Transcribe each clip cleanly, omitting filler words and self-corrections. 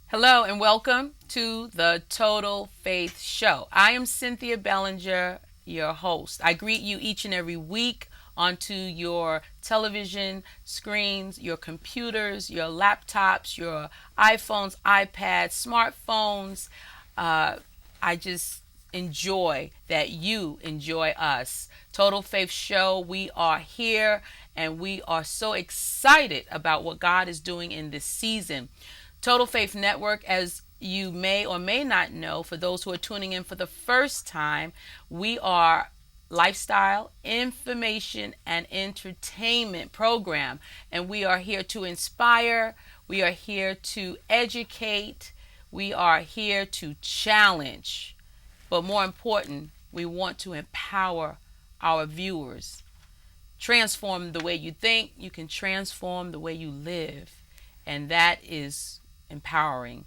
Hello and welcome to the Total Faith Show. I am Cynthia Bellinger, your host. I greet you each and every week onto your television screens, your computers, your laptops, your iPhones, iPads, smartphones. I just enjoy that you enjoy us. Total Faith Show, we are here and we are so excited about what God is doing in this season. Total Faith Network, as you may or may not know, for those who are tuning in for the first time, we are lifestyle, information, and entertainment program. And we are here to inspire, we are here to educate, we are here to challenge. But more important, we want to empower our viewers. Transform the way you think, you can transform the way you live. And that is empowering.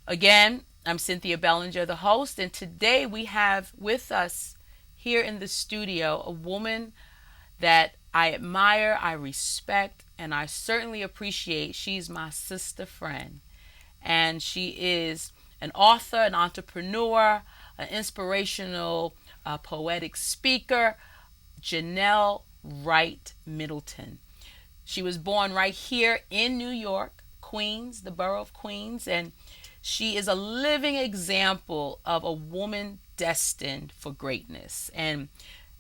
Again, I'm Cynthia Bellinger, the host, and today we have with us here in the studio a woman that I admire, I respect, and I certainly appreciate. She's my sister friend, and she is an author, an entrepreneur, an inspirational, poetic speaker, Janelle Middleton. She was born right here in New York, Queens, the borough of Queens, and she is a living example of a woman destined for greatness. And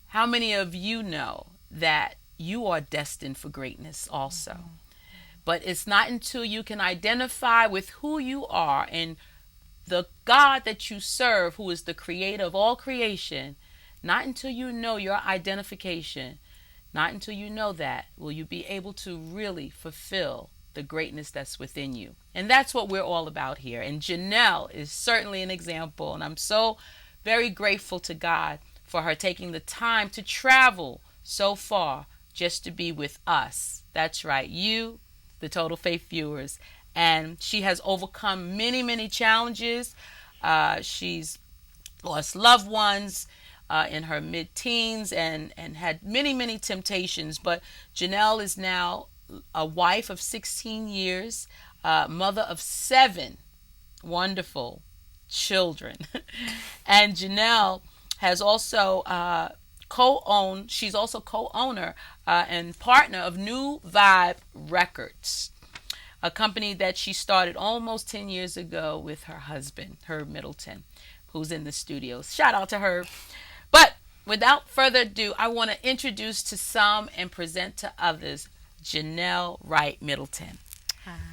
how many of you know that you are destined for greatness also? But it's not until you can identify with who you are and the God that you serve, who is the creator of all creation, not until you know your identification, not until you know that, will you be able to really fulfill the greatness that's within you. And that's what we're all about here. And Janelle is certainly an example. And I'm so very grateful to God for her taking the time to travel so far just to be with us. That's right, you, the Total Faith viewers. And she has overcome many, many challenges. She's lost loved ones in her mid-teens and had many, many temptations. But Janelle is now a wife of 16 years, mother of 7 wonderful children. And Janelle has also she's also co-owner and partner of New Vibe Records, a company that she started almost 10 years ago with her husband, Herb Middleton, who's in the studio. Shout out to Herb. But without further ado, I want to introduce to some and present to others Janelle Middleton.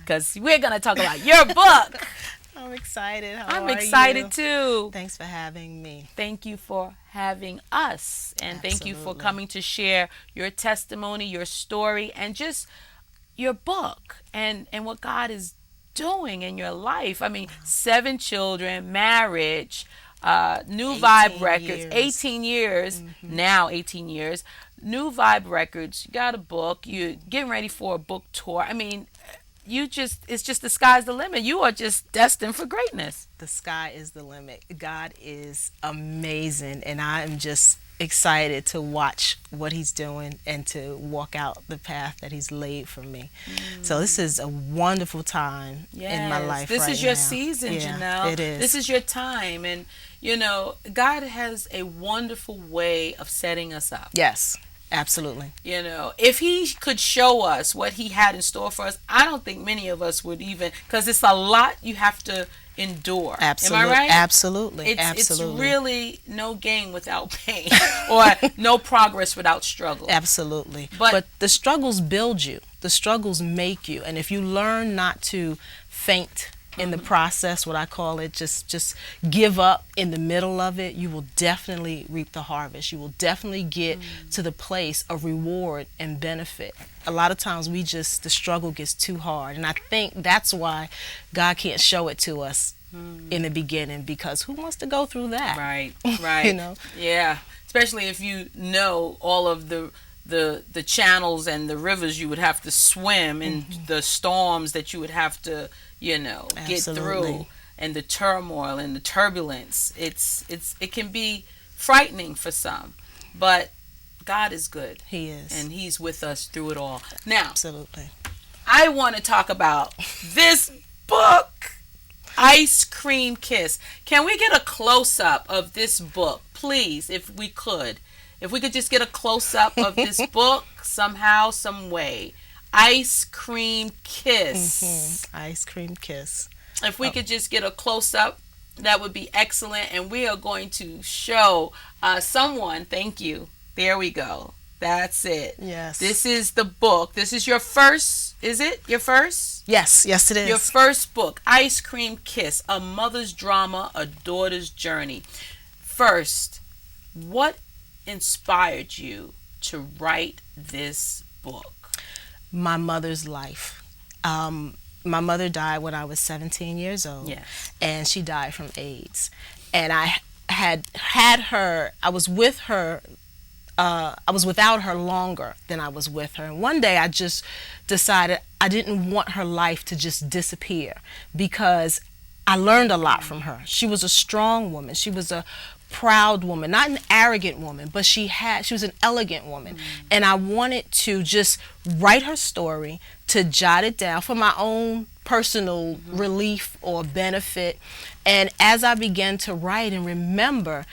Because we're going to talk about your book. I'm excited. I'm excited too. Thanks for having me. Thank you for having us. And thank you for coming to share your testimony, your story, and just your book and what God is doing in your life. I mean, 7 children, marriage, New Vibe Records, 18 years, now 18 years. New Vibe Records, you got a book, you're getting ready for a book tour. I mean, it's just the sky's the limit. You are just destined for greatness. The sky is the limit. God is amazing, and I am just excited to watch what he's doing and to walk out the path that he's laid for me. So this is a wonderful time in my life. This right is your now. season, Yeah, Janelle. it is. This is your time. And, God has a wonderful way of setting us up. Yes, absolutely. If he could show us what he had in store for us, I don't think many of us would even, because it's a lot you have to endure. Absolutely. Am I right? Absolutely. It's really no gain without pain or no progress without struggle. Absolutely. But the struggles build you. The struggles make you. And if you learn not to faint in the process, what I call it, just give up in the middle of it, you will definitely reap the harvest. You will definitely get to the place of reward and benefit. A lot of times the struggle gets too hard. And I think that's why God can't show it to us in the beginning, because who wants to go through that? Right. Yeah. Especially if you know all of the channels and the rivers you would have to swim and the storms that you would have to get through, and the turmoil and the turbulence. It can be frightening for some, but God is good. He is. And he's with us through it all. Now, absolutely. I want to talk about this book. Ice Cream Kiss. Can we get a close up of this book, please, if we could? If we could just get a close up of this book somehow, some way. Ice Cream Kiss. Ice Cream Kiss. If we could just get a close up, that would be excellent. And we are going to show someone. Thank you. There we go. That's it. Yes. This is the book. This is your first. Is it your first? Yes, yes, it is. Your first book, Ice Cream Kiss, A Mother's Drama, A Daughter's Journey. First, what inspired you to write this book? My mother's life. My mother died when I was 17 years old. Yes. And she died from AIDS. And I had her, I was with her, I was without her longer than I was with her. And one day I just decided I didn't want her life to just disappear, because I learned a lot from her. She was a strong woman. She was a proud woman, not an arrogant woman, but she was an elegant woman. And I wanted to just write her story, to jot it down for my own personal relief or benefit. And as I began to write and remember,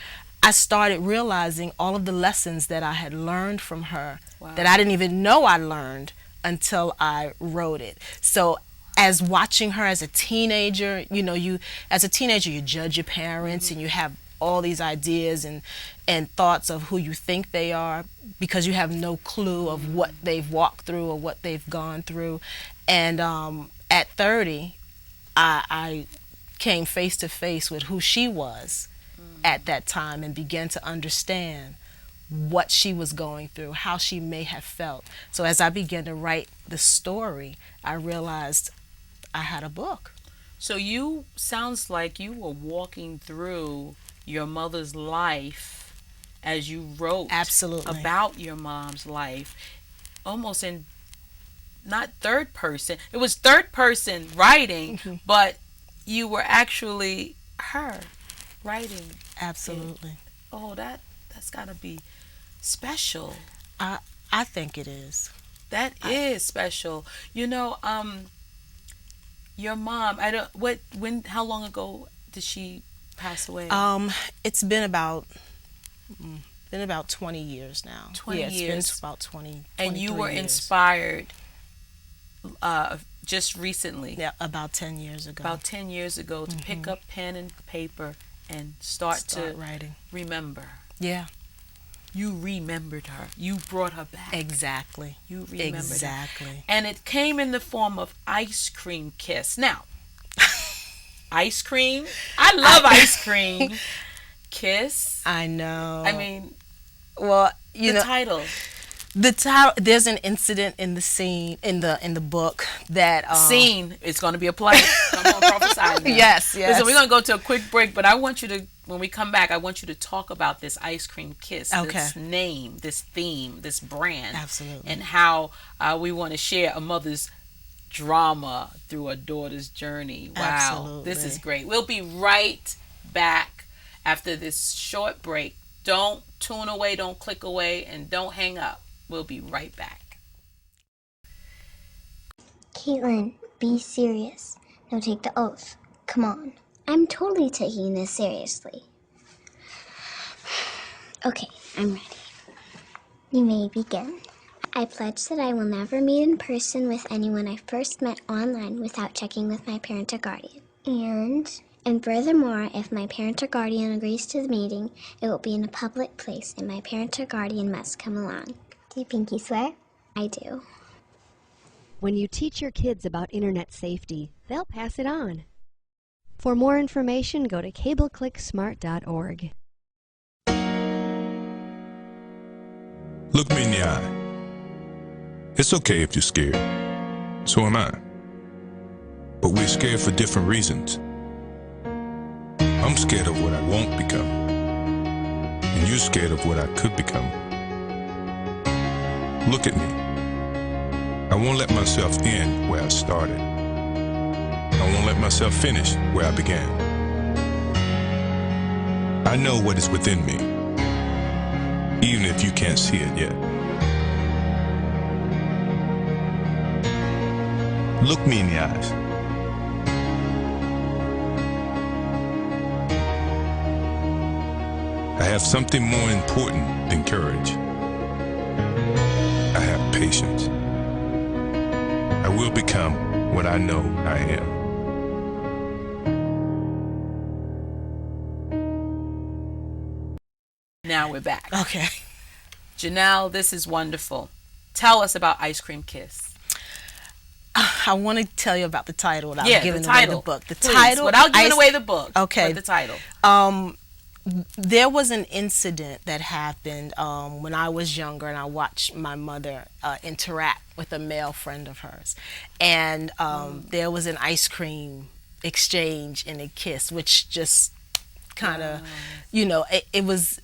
I started realizing all of the lessons that I had learned from her that I didn't even know I learned until I wrote it. So as watching her as a teenager, as a teenager, you judge your parents and you have all these ideas and thoughts of who you think they are, because you have no clue of what they've walked through or what they've gone through. And at 30, I came face to face with who she was at that time, and began to understand what she was going through, how she may have felt. So as I began to write the story, I realized I had a book. So sounds like you were walking through your mother's life as you wrote Absolutely. About your mom's life, almost in not third person. It was third person writing, but you were actually her writing. Absolutely. It. Oh, that's got to be special. I think it is. That is special. Your mom, how long ago did she pass away? It's been about 20 years now. 20 years. It's been about 20. And you were years. inspired just recently. Yeah, about 10 years ago. About 10 years ago to pick up pen and paper and start to writing. Remember. Yeah. You remembered her. You brought her back. Exactly. You remembered exactly. her. And it came in the form of Ice Cream Kiss. Now, ice cream. I love ice cream. Kiss. I know. I mean, well, the title. The title. There's an incident in the scene in the book that scene. It's going to be a play. Come on, prophesy now. Yes. Listen, we're going to go to a quick break, but I want you to, when we come back, I want you to talk about this Ice Cream Kiss. Okay. This name, this theme, this brand. Absolutely. And how we want to share a mother's drama through a daughter's journey. Wow. Absolutely. This is great. We'll be right back after this short break. Don't tune away, don't click away, and don't hang up. We'll be right back. Caitlin, be serious. Now take the oath. Come on. I'm totally taking this seriously. Okay, I'm ready. You may begin. I pledge that I will never meet in person with anyone I first met online without checking with my parent or guardian. And furthermore, if my parent or guardian agrees to the meeting, it will be in a public place and my parent or guardian must come along. Do you pinky swear? I do. When you teach your kids about internet safety, they'll pass it on. For more information, go to cableclicksmart.org. Look me in the eye. It's okay if you're scared. So am I. But we're scared for different reasons. I'm scared of what I won't become. And you're scared of what I could become. Look at me. I won't let myself end where I started. I won't let myself finish where I began. I know what is within me, even if you can't see it yet. Look me in the eyes. I have something more important than courage. I have patience. I will become what I know I am. Now we're back. Okay. Janelle, this is wonderful. Tell us about Ice Cream Kiss. I want to tell you about the title without Yeah, giving the away title. the book. The Please, title, without giving away the book. Okay. But the title. There was an incident that happened when I was younger, and I watched my mother interact with a male friend of hers, and there was an ice cream exchange and a kiss, which just kind of, it was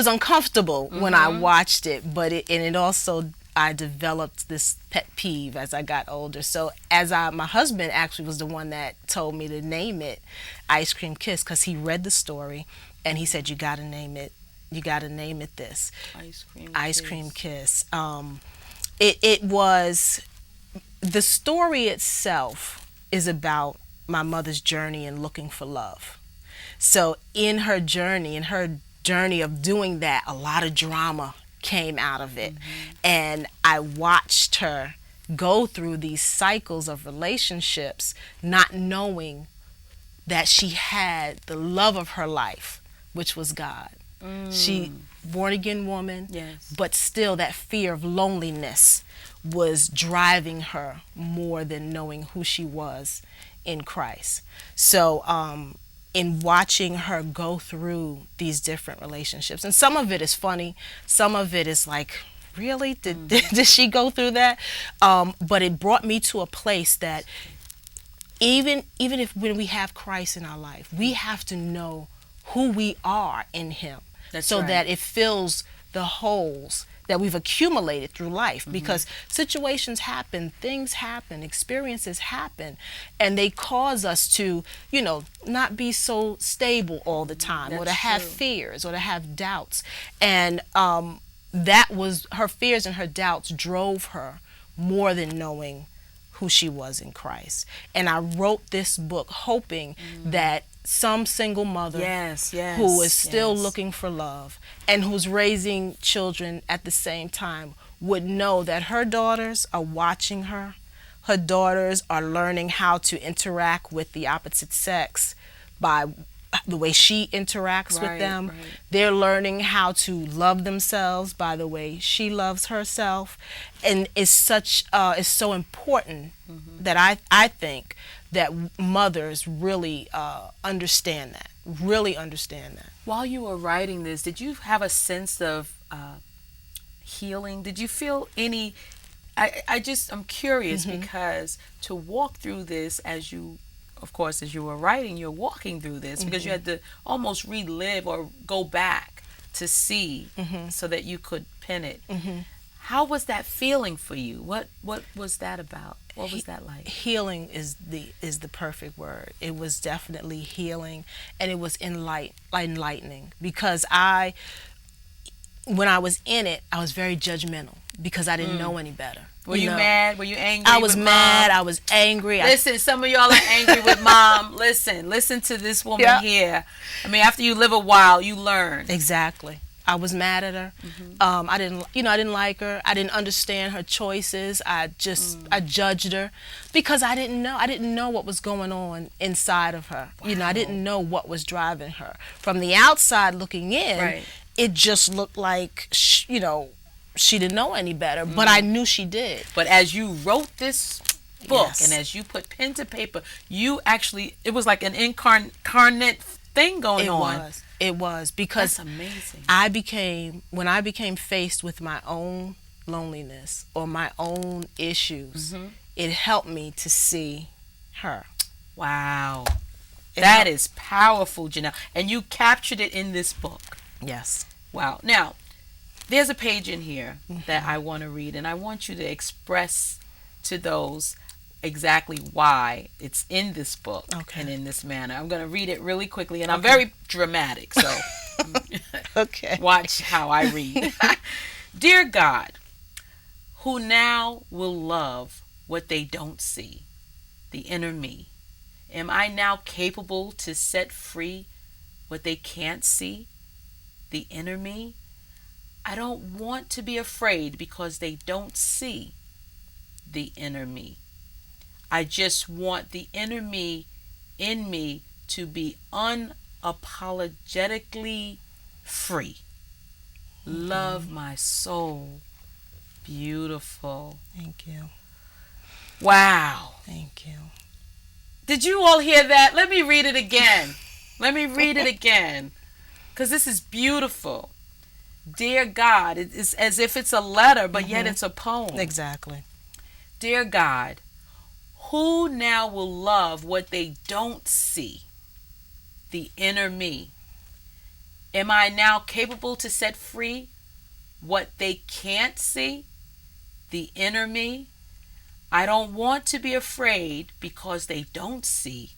uncomfortable when I watched it, but it also, I developed this pet peeve as I got older. So my husband actually was the one that told me to name it Ice Cream Kiss, because he read the story and he said, you got to name it this. Ice Cream Kiss. It was, the story itself is about my mother's journey in looking for love. So in her journey of doing that, a lot of drama came out of it. And I watched her go through these cycles of relationships, not knowing that she had the love of her life, which was God. She, born again woman, Yes. but still that fear of loneliness was driving her more than knowing who she was in Christ. So in watching her go through these different relationships, and some of it is funny, some of it is like, really, did she go through that? But it brought me to a place that even if when we have Christ in our life, we have to know who we are in him. That's so right. that it fills the holes that we've accumulated through life. Because situations happen, things happen, experiences happen, and they cause us to, not be so stable all the time, or to That's have true. fears, or to have doubts. And that was, her fears and her doubts drove her more than knowing who she was in Christ. And I wrote this book hoping that some single mother who is still looking for love and who's raising children at the same time would know that her daughters are watching her. Her daughters are learning how to interact with the opposite sex by the way she interacts with them. Right. They're learning how to love themselves by the way she loves herself. And it's so important that I think that mothers really understand that. While you were writing this, did you have a sense of healing? Did you feel any? I'm curious because to walk through this as you were writing, you're walking through this because you had to almost relive or go back to see so that you could pin it. How was that feeling for you? What was that about? What was that like? Healing is the perfect word. It was definitely healing, and it was enlightening, because when I was in it, I was very judgmental because I didn't know any better. Were you mad? Were you angry? I was with mad. Mom? I was angry. Listen, some of y'all are angry with Mom. Listen to this woman here. I mean, after you live a while, you learn. Exactly. I was mad at her. I didn't like her. I didn't understand her choices. I judged her because I didn't know what was going on inside of her. Wow. I didn't know what was driving her. From the outside looking in, it just looked like, she didn't know any better, but I knew she did. But as you wrote this book and as you put pen to paper, it was like an incarnate thing going on. It was because that's amazing. When I became faced with my own loneliness or my own issues, it helped me to see her. Wow. That is powerful, Janelle. And you captured it in this book. Yes. Wow. Now, there's a page in here that I want to read, and I want you to express to those exactly why it's in this book and in this manner. I'm going to read it really quickly, and I'm very dramatic, so watch how I read. Dear God, who now will love what they don't see, the inner me, am I now capable to set free what they can't see? the inner me. I don't want to be afraid because they don't see the inner me. I just want the inner me in me to be unapologetically free. Love my soul. Beautiful. Thank you. Wow. Thank you. Did you all hear that? Let me read it again. Let me read it again. Because this is beautiful. Dear God, it's as if it's a letter, but yet it's a poem. Exactly. Dear God, who now will love what they don't see? The inner me. Am I now capable to set free what they can't see? The inner me. I don't want to be afraid because they don't see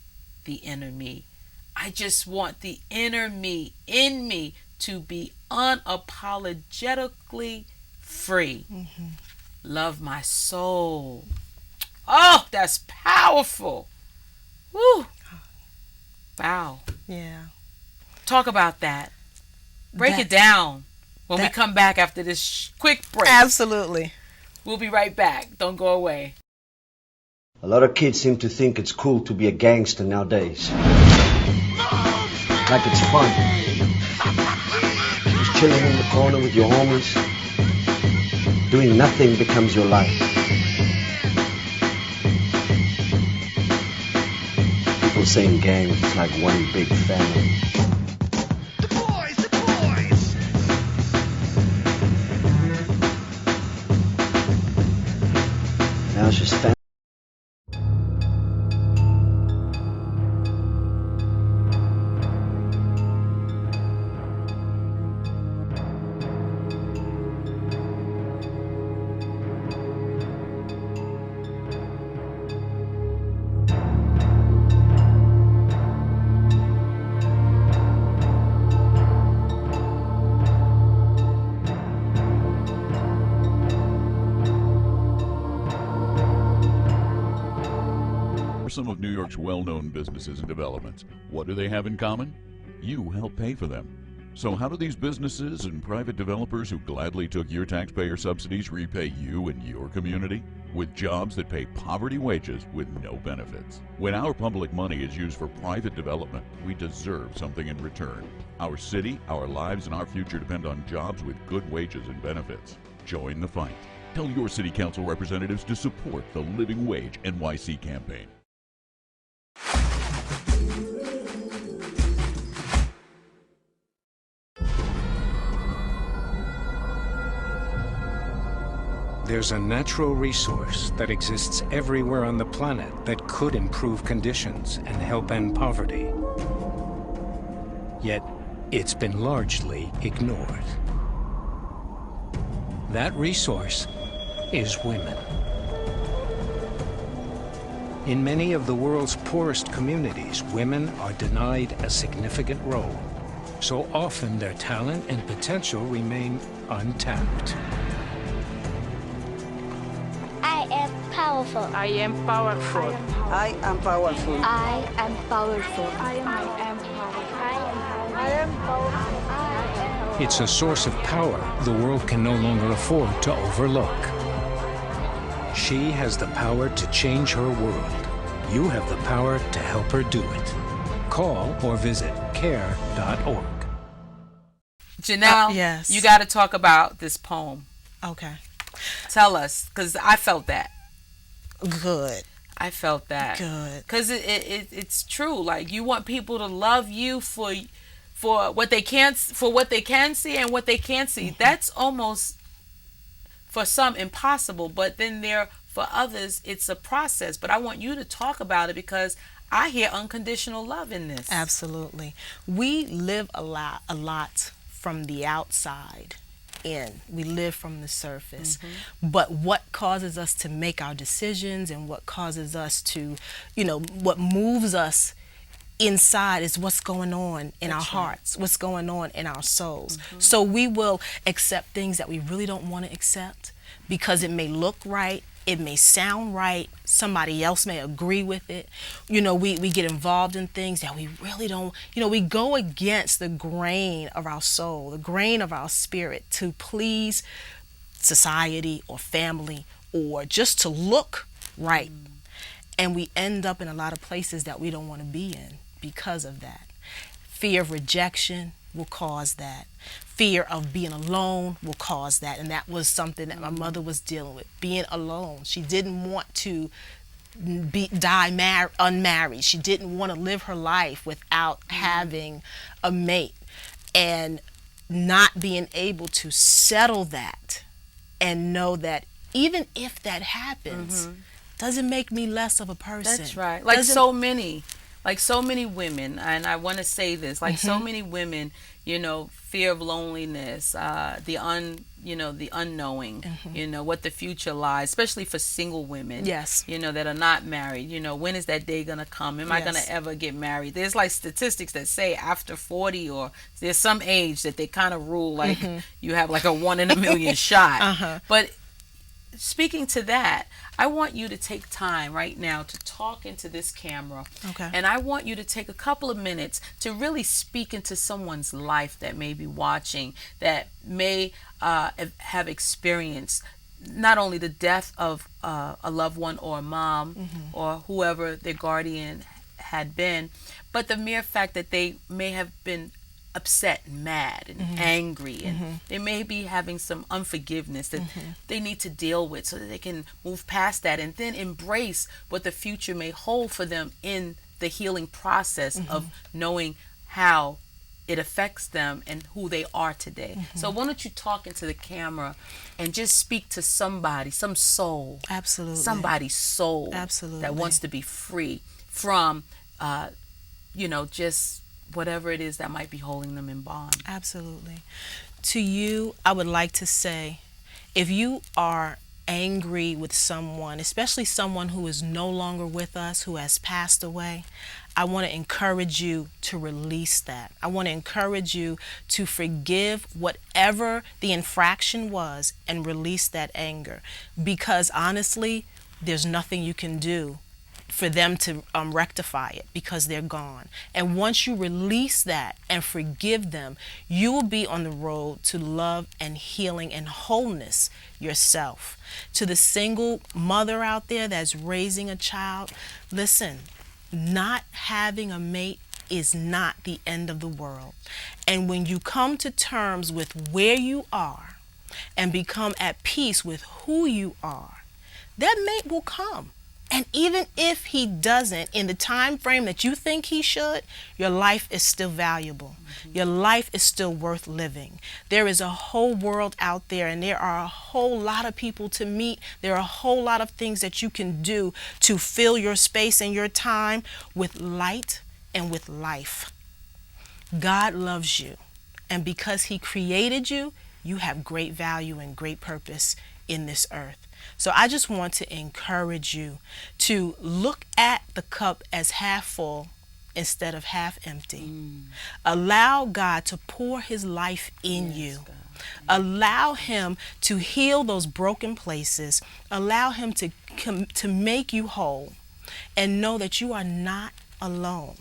the inner me. I just want the inner me in me to be unapologetically free. Love my soul. Oh, that's powerful. Woo. Wow. Yeah. Talk about that. Break it down when we come back after this quick break. Absolutely. We'll be right back. Don't go away. A lot of kids seem to think it's cool to be a gangster nowadays. Like it's fun. Just chilling in the corner with your homies. Doing nothing becomes your life. People saying gangs is like one big family. The boys! Now it's just family. Some of New York's well-known businesses and developments. What do they have in common? You help pay for them. So how do these businesses and private developers who gladly took your taxpayer subsidies repay you and your community? With jobs that pay poverty wages with no benefits. When our public money is used for private development, we deserve something in return. Our city, our lives, and our future depend on jobs with good wages and benefits. Join the fight. Tell your city council representatives to support the Living Wage NYC campaign. There's a natural resource that exists everywhere on the planet that could improve conditions and help end poverty. Yet, it's been largely ignored. That resource is women. In many of the world's poorest communities, women are denied a significant role. So often their talent and potential remain untapped. I am powerful. I am powerful. I am powerful. I am powerful. I am powerful. It's a source of power the world can no longer afford to overlook. She has the power to change her world. You have the power to help her do it. Call or visit care.org. Janelle, yes. You got to talk about this poem. Okay. Tell us, because I felt that. Good. I felt that. Good. Because it's true. Like, you want people to love you for what they can see and what they can't see. That's almost, for some, impossible. But then for others, it's a process. But I want you to talk about it because I hear unconditional love in this. Absolutely. We live a lot from the outside in. We live from the surface. But what causes us to make our decisions and what causes us to, what moves us inside is what's going on in our hearts, what's going on in our souls. So we will accept things that we really don't want to accept because it may look right, It may sound right. Somebody else may agree with it. You know, we get involved in things that we really don't, you know, we go against the grain of our soul, the grain of our spirit to please society or family or just to look right. And we end up in a lot of places that we don't want to be in because of that. Fear of rejection will cause that. Fear of being alone will cause that. And that was something that my mother was dealing with, being alone. She didn't want to die unmarried. She didn't want to live her life without having a mate, and not being able to settle that and know that even if that happens, doesn't make me less of a person. That's right. Like so many women, and I want to say this, like so many women, you know, fear of loneliness, the unknowing, you know, what the future lies, especially for single women, yes, you know, that are not married. You know, when is that day gonna come? Am I gonna ever get married? There's like statistics that say after 40, or there's some age that they kind of rule like you have like a 1 in a million shot. But speaking to that, I want you to take time right now to talk into this camera. Okay. And I want you to take a couple of minutes to really speak into someone's life that may be watching, that may have experienced not only the death of a loved one or a mom or whoever their guardian had been, but the mere fact that they may have been upset and mad and angry, and they may be having some unforgiveness that they need to deal with so that they can move past that and then embrace what the future may hold for them in the healing process of knowing how it affects them and who they are today. So why don't you talk into the camera and just speak to somebody, some soul, absolutely, somebody's soul, absolutely, that wants to be free from you know, just whatever it is that might be holding them in bond. Absolutely. To you, I would like to say, if you are angry with someone, especially someone who is no longer with us, who has passed away, I want to encourage you to release that. I want to encourage you to forgive whatever the infraction was and release that anger. Because honestly, there's nothing you can do for them to rectify it, because they're gone. And once you release that and forgive them, you will be on the road to love and healing and wholeness yourself. To the single mother out there that's raising a child, listen, not having a mate is not the end of the world. And when you come to terms with where you are and become at peace with who you are, that mate will come. And even if he doesn't in the time frame that you think he should, your life is still valuable. Your life is still worth living. There is a whole world out there, and there are a whole lot of people to meet. There are a whole lot of things that you can do to fill your space and your time with light and with life. God loves you, and because he created you, you have great value and great purpose in this earth. So I just want to encourage you to look at the cup as half full instead of half empty. Allow God to pour his life in you. God. Allow him to heal those broken places. Allow him to make you whole, and know that you are not alone.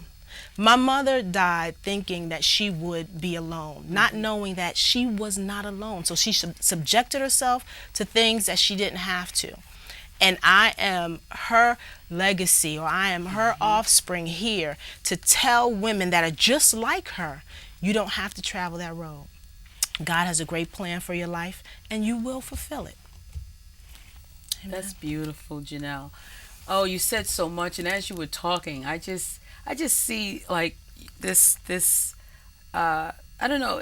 My mother died thinking that she would be alone, not knowing that she was not alone. So she subjected herself to things that she didn't have to. And I am her legacy, or I am her offspring here to tell women that are just like her, you don't have to travel that road. God has a great plan for your life, and you will fulfill it. Amen. That's beautiful, Janelle. Oh, you said so much, and as you were talking, I just see like this I don't know,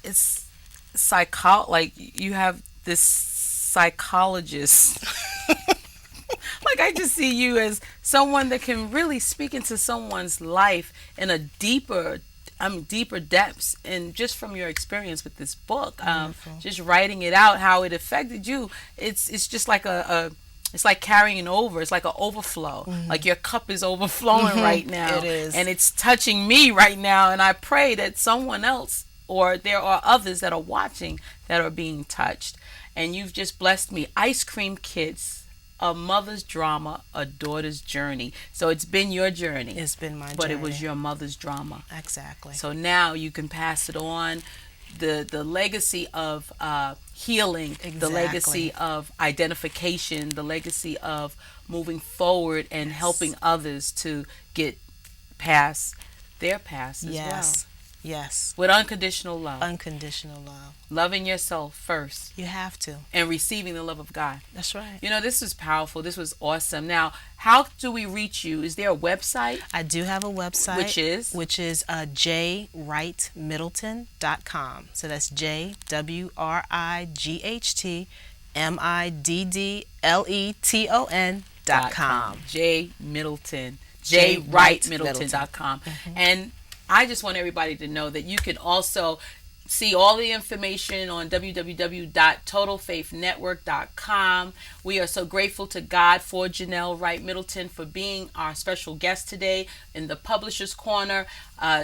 it's like you have this psychologist. Like I just see you as someone that can really speak into someone's life in a deeper depths, and just from your experience with this book, just writing it out, how it affected you. It's just like it's like carrying over. It's like an overflow. Like your cup is overflowing right now. It is. And it's touching me right now. And I pray that someone else, or there are others that are watching, that are being touched. and you've just blessed me. Ice Cream Kids, a mother's drama, a daughter's journey. So it's been your journey. It's been my journey. But it was your mother's drama. Exactly. So now you can pass it on. The legacy of healing, the legacy of identification, the legacy of moving forward and helping others to get past their past as well. Yes. With unconditional love. Unconditional love. Loving yourself first. You have to. And receiving the love of God. That's right. You know, this was powerful. This was awesome. Now, how do we reach you? Is there a website? I do have a website. Which is jwrightmiddleton.com. So that's JWRIGHTMIDDLETON.com. J Middleton. JWrightMiddleton.com. And I just want everybody to know that you can also see all the information on www.totalfaithnetwork.com. We are so grateful to God for Janelle Wright Middleton for being our special guest today in the Publisher's Corner.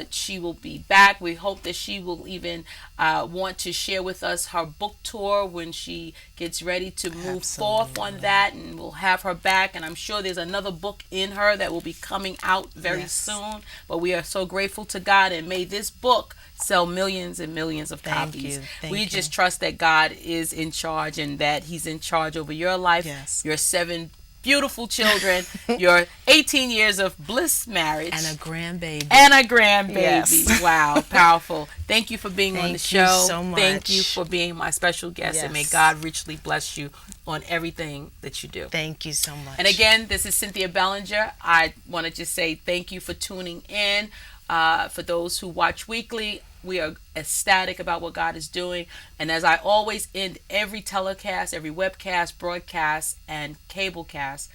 She will be back. We hope that she will even want to share with us her book tour when she gets ready to move forth on that, and we'll have her back. And I'm sure there's another book in her that will be coming out very soon. But we are so grateful to God, and may this book sell millions and millions of copies. We just trust that God is in charge, and that He's in charge over your life, your 7 beautiful children, your 18 years of bliss marriage, and a grandbaby. Yes. Wow, powerful. Thank you for being on the show. Thank you so much. Thank you for being my special guest, and may God richly bless you on everything that you do. Thank you so much. And again, this is Cynthia Bellinger. I want to just say thank you for tuning in. For those who watch weekly, we are ecstatic about what God is doing. And as I always end every telecast, every webcast, broadcast, and cablecast,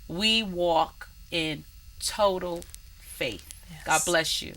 we walk in total faith. God bless you.